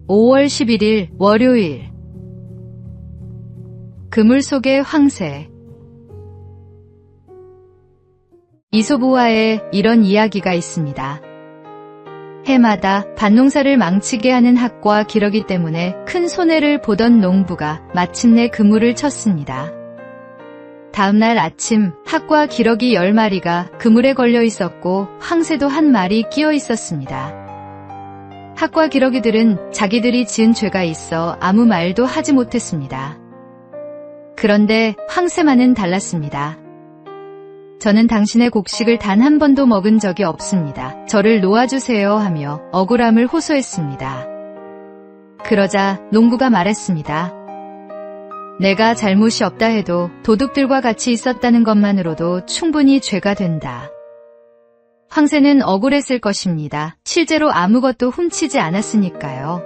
5월 11일 월요일. 그물 속의 황새. 이솝우화에 이런 이야기가 있습니다. 해마다 밭농사를 망치게 하는 학과 기러기 때문에 큰 손해를 보던 농부가 마침내 그물을 쳤습니다. 다음날 아침 학과 기러기 10마리가 그물에 걸려 있었고 황새도 1마리 끼어 있었습니다. 학과 기러기들은 자기들이 지은 죄가 있어 아무 말도 하지 못했습니다. 그런데 황새만은 달랐습니다. 저는 당신의 곡식을 단 한 번도 먹은 적이 없습니다. 저를 놓아주세요 하며 억울함을 호소했습니다. 그러자 농부가 말했습니다. 내가 잘못이 없다 해도 도둑들과 같이 있었다는 것만으로도 충분히 죄가 된다. 황새는 억울했을 것입니다. 실제로 아무것도 훔치지 않았으니까요.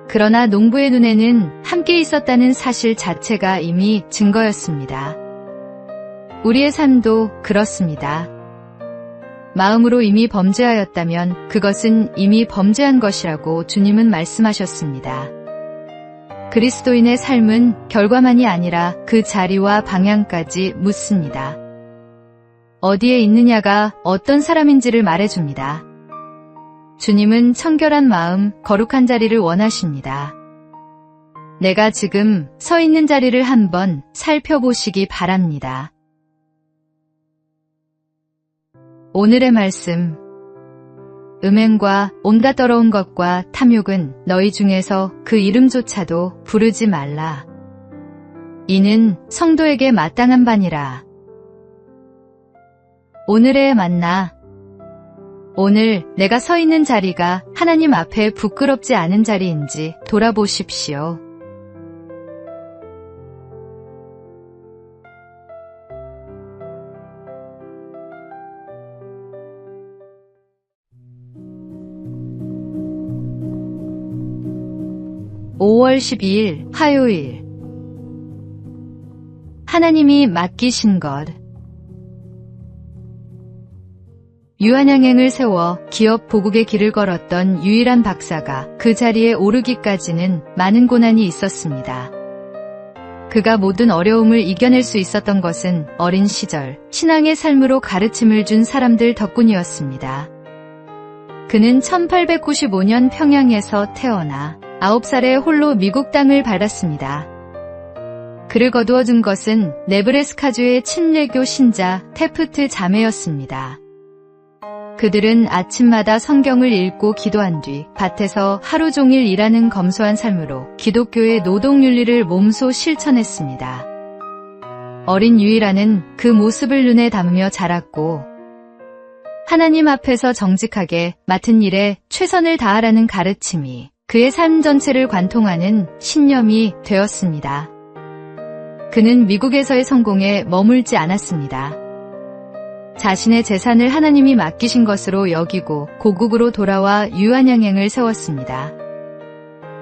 그러나 농부의 눈에는 함께 있었다는 사실 자체가 이미 증거였습니다. 우리의 삶도 그렇습니다. 마음으로 이미 범죄하였다면 그것은 이미 범죄한 것이라고 주님은 말씀하셨습니다. 그리스도인의 삶은 결과만이 아니라 그 자리와 방향까지 묻습니다. 어디에 있느냐가 어떤 사람인지를 말해줍니다. 주님은 청결한 마음, 거룩한 자리를 원하십니다. 내가 지금 서 있는 자리를 한번 살펴보시기 바랍니다. 오늘의 말씀. 음행과 온갖 더러운 것과 탐욕은 너희 중에서 그 이름조차도 부르지 말라. 이는 성도에게 마땅한 바니라. 오늘의 만나. 오늘 내가 서 있는 자리가 하나님 앞에 부끄럽지 않은 자리인지 돌아보십시오. (5월 12일) 화요일. 하나님이 맡기신 것. 유한양행을 세워 기업 보국의 길을 걸었던 유일한 박사가 그 자리에 오르기까지는 많은 고난이 있었습니다. 그가 모든 어려움을 이겨낼 수 있었던 것은 어린 시절 신앙의 삶으로 가르침을 준 사람들 덕분이었습니다. 그는 1895년 평양에서 태어나 9살에 홀로 미국 땅을 밟았습니다. 그를 거두어준 것은 네브래스카주의 친례교 신자 테프트 자매였습니다. 그들은 아침마다 성경을 읽고 기도한 뒤 밭에서 하루 종일 일하는 검소한 삶으로 기독교의 노동윤리를 몸소 실천했습니다. 어린 유이라는 그 모습을 눈에 담으며 자랐고 하나님 앞에서 정직하게 맡은 일에 최선을 다하라는 가르침이 그의 삶 전체를 관통하는 신념이 되었습니다. 그는 미국에서의 성공에 머물지 않았습니다. 자신의 재산을 하나님이 맡기신 것으로 여기고 고국으로 돌아와 유한양행을 세웠습니다.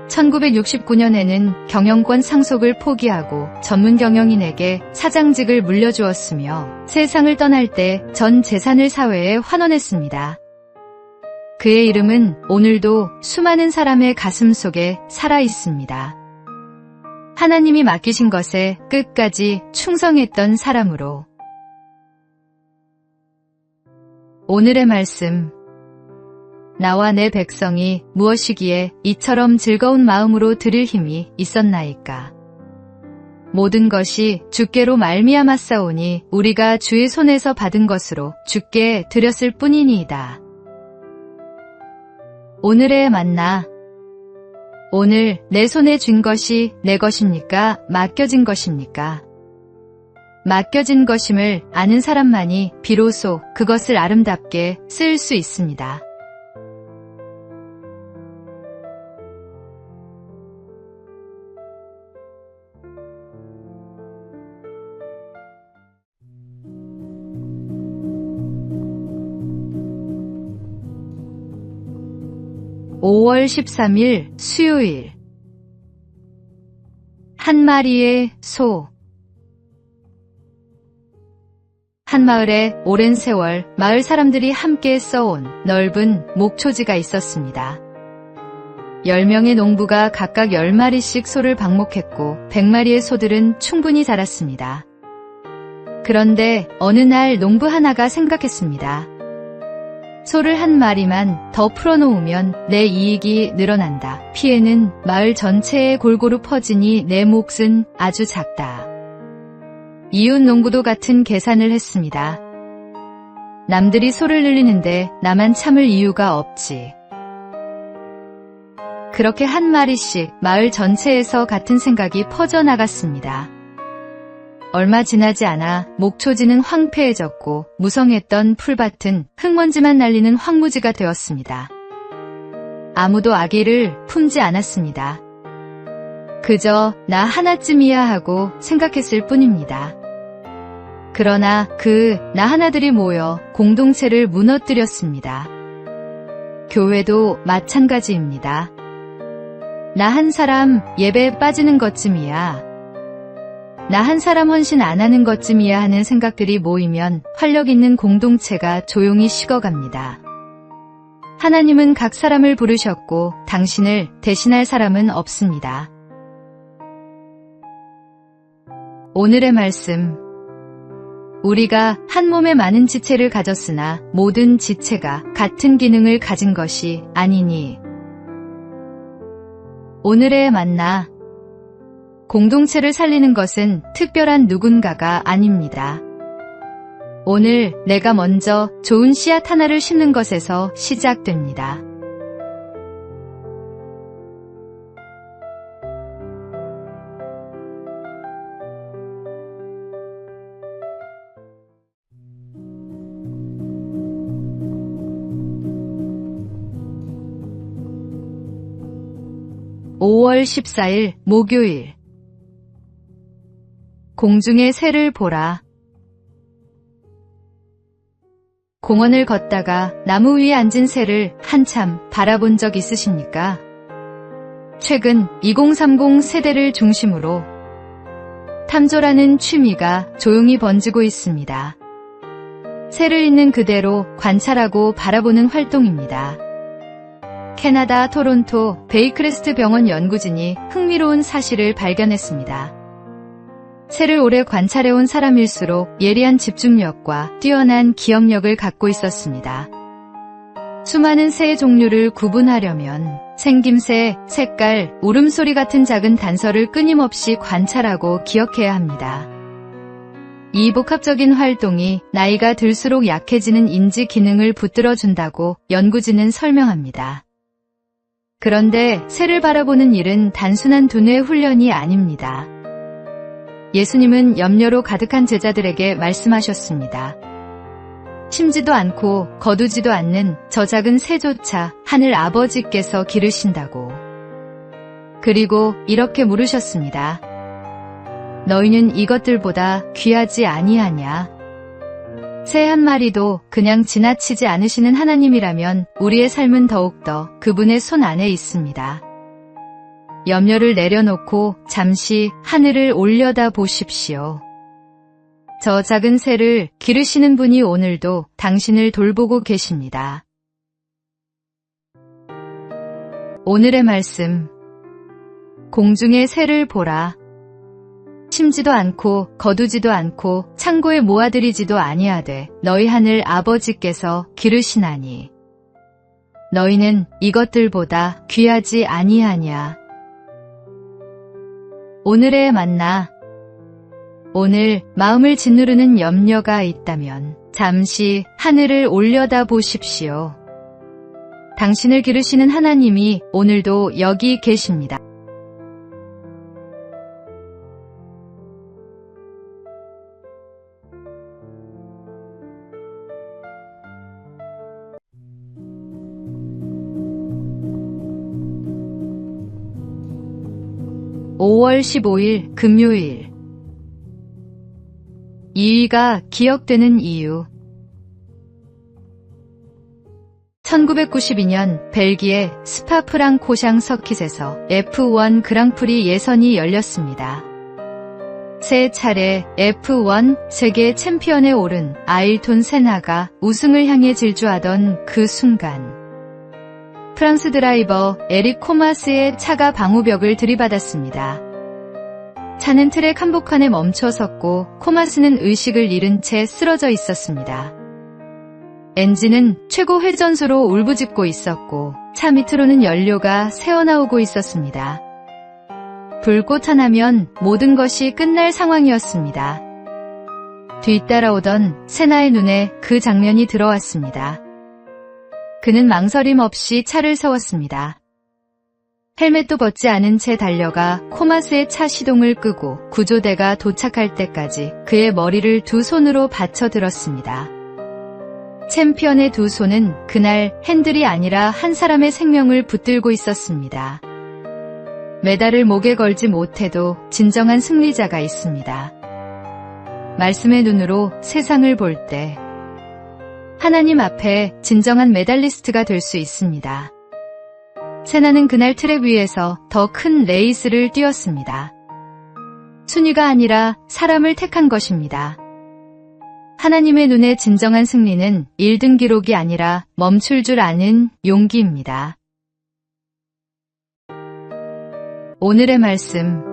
1969년에는 경영권 상속을 포기하고 전문 경영인에게 사장직을 물려주었으며 세상을 떠날 때 전 재산을 사회에 환원했습니다. 그의 이름은 오늘도 수많은 사람의 가슴 속에 살아 있습니다. 하나님이 맡기신 것에 끝까지 충성했던 사람으로. 오늘의 말씀. 나와 내 백성이 무엇이기에 이처럼 즐거운 마음으로 드릴 힘이 있었나이까. 모든 것이 주께로 말미암았사오니 우리가 주의 손에서 받은 것으로 주께 드렸을 뿐이니이다. 오늘의 만나. 오늘 내 손에 쥔 것이 내 것입니까? 맡겨진 것입니까? 맡겨진 것임을 아는 사람만이 비로소 그것을 아름답게 쓸 수 있습니다. (5월 13일) 수요일. 한 마리의 소. 한 마을에 오랜 세월 마을 사람들이 함께 써온 넓은 목초지가 있었습니다. 10명의 농부가 각각 10마리씩 소를 방목했고 100마리의 소들은 충분히 자랐습니다. 그런데 어느 날 농부 하나가 생각했습니다. 소를 한 마리만 더 풀어놓으면 내 이익이 늘어난다. 피해는 마을 전체에 골고루 퍼지니 내 몫은 아주 작다. 이웃 농부도 같은 계산을 했습니다. 남들이 소를 늘리는데 나만 참을 이유가 없지. 그렇게 한 마리씩 마을 전체에서 같은 생각이 퍼져나갔습니다. 얼마 지나지 않아 목초지는 황폐해졌고 무성했던 풀밭은 흙먼지만 날리는 황무지가 되었습니다. 아무도 아기를 품지 않았습니다. 그저 나 하나쯤이야 하고 생각했을 뿐입니다. 그러나 그 나 하나들이 모여 공동체를 무너뜨렸습니다. 교회도 마찬가지입니다. 나 한 사람 예배에 빠지는 것쯤이야. 나 한 사람 헌신 안 하는 것쯤이야 하는 생각들이 모이면 활력 있는 공동체가 조용히 식어갑니다. 하나님은 각 사람을 부르셨고 당신을 대신할 사람은 없습니다. 오늘의 말씀. 우리가 한 몸에 많은 지체를 가졌으나 모든 지체가 같은 기능을 가진 것이 아니니. 오늘의 만나. 공동체를 살리는 것은 특별한 누군가가 아닙니다. 오늘 내가 먼저 좋은 씨앗 하나를 심는 것에서 시작됩니다. (5월 14일) 목요일. 공중의 새를 보라. 공원을 걷다가 나무 위에 앉은 새를 한참 바라본 적 있으십니까? 최근 2030 세대를 중심으로 탐조라는 취미가 조용히 번지고 있습니다. 새를 있는 그대로 관찰하고 바라보는 활동입니다. 캐나다 토론토 베이크레스트 병원 연구진이 흥미로운 사실을 발견했습니다. 새를 오래 관찰해온 사람일수록 예리한 집중력과 뛰어난 기억력을 갖고 있었습니다. 수많은 새의 종류를 구분하려면 생김새, 색깔, 울음소리 같은 작은 단서를 끊임없이 관찰하고 기억해야 합니다. 이 복합적인 활동이 나이가 들수록 약해지는 인지 기능을 붙들어준다고 연구진은 설명합니다. 그런데 새를 바라보는 일은 단순한 두뇌 훈련이 아닙니다. 예수님은 염려로 가득한 제자들에게 말씀하셨습니다. 심지도 않고 거두지도 않는 저 작은 새조차 하늘 아버지께서 기르신다고. 그리고 이렇게 물으셨습니다. 너희는 이것들보다 귀하지 아니하냐? 새 한 마리도 그냥 지나치지 않으시는 하나님이라면 우리의 삶은 더욱더 그분의 손 안에 있습니다. 염려를 내려놓고 잠시 하늘을 올려다 보십시오. 저 작은 새를 기르시는 분이 오늘도 당신을 돌보고 계십니다. 오늘의 말씀. 공중의 새를 보라. 심지도 않고 거두지도 않고 창고에 모아들이지도 아니하되 너희 하늘 아버지께서 기르시나니 너희는 이것들보다 귀하지 아니하냐. 오늘의 만나. 오늘 마음을 짓누르는 염려가 있다면 잠시 하늘을 올려다 보십시오. 당신을 기르시는 하나님이 오늘도 여기 계십니다. (5월 15일) 금요일. 이위가 기억되는 이유. 1992년 벨기에 스파프랑코샹 서킷에서 F1 그랑프리 예선이 열렸습니다. 세 차례 F1 세계 챔피언에 오른 아일톤 세나가 우승을 향해 질주하던 그 순간 프랑스 드라이버 에릭 코마스의 차가 방호벽을 들이받았습니다. 차는 트랙 한복판에 멈춰 섰고 코마스는 의식을 잃은 채 쓰러져 있었습니다. 엔진은 최고 회전수로 울부짖고 있었고 차 밑으로는 연료가 새어나오고 있었습니다. 불꽃 하나면 모든 것이 끝날 상황이었습니다. 뒤따라오던 세나의 눈에 그 장면이 들어왔습니다. 그는 망설임 없이 차를 세웠습니다. 헬멧도 벗지 않은 채 달려가 코마스의 차 시동을 끄고 구조대가 도착할 때까지 그의 머리를 두 손으로 받쳐 들었습니다. 챔피언의 두 손은 그날 핸들이 아니라 한 사람의 생명을 붙들고 있었습니다. 메달을 목에 걸지 못해도 진정한 승리자가 있습니다. 말씀의 눈으로 세상을 볼 때 하나님 앞에 진정한 메달리스트가 될 수 있습니다. 세나는 그날 트랙 위에서 더 큰 레이스를 뛰었습니다. 순위가 아니라 사람을 택한 것입니다. 하나님의 눈에 진정한 승리는 1등 기록이 아니라 멈출 줄 아는 용기입니다. 오늘의 말씀.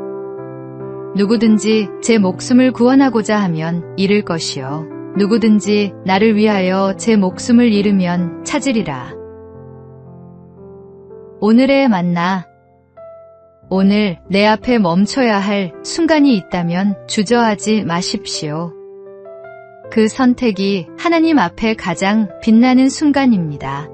누구든지 제 목숨을 구원하고자 하면 잃을 것이요. 누구든지 나를 위하여 제 목숨을 잃으면 찾으리라. 오늘의 만나. 오늘 내 앞에 멈춰야 할 순간이 있다면 주저하지 마십시오. 그 선택이 하나님 앞에 가장 빛나는 순간입니다.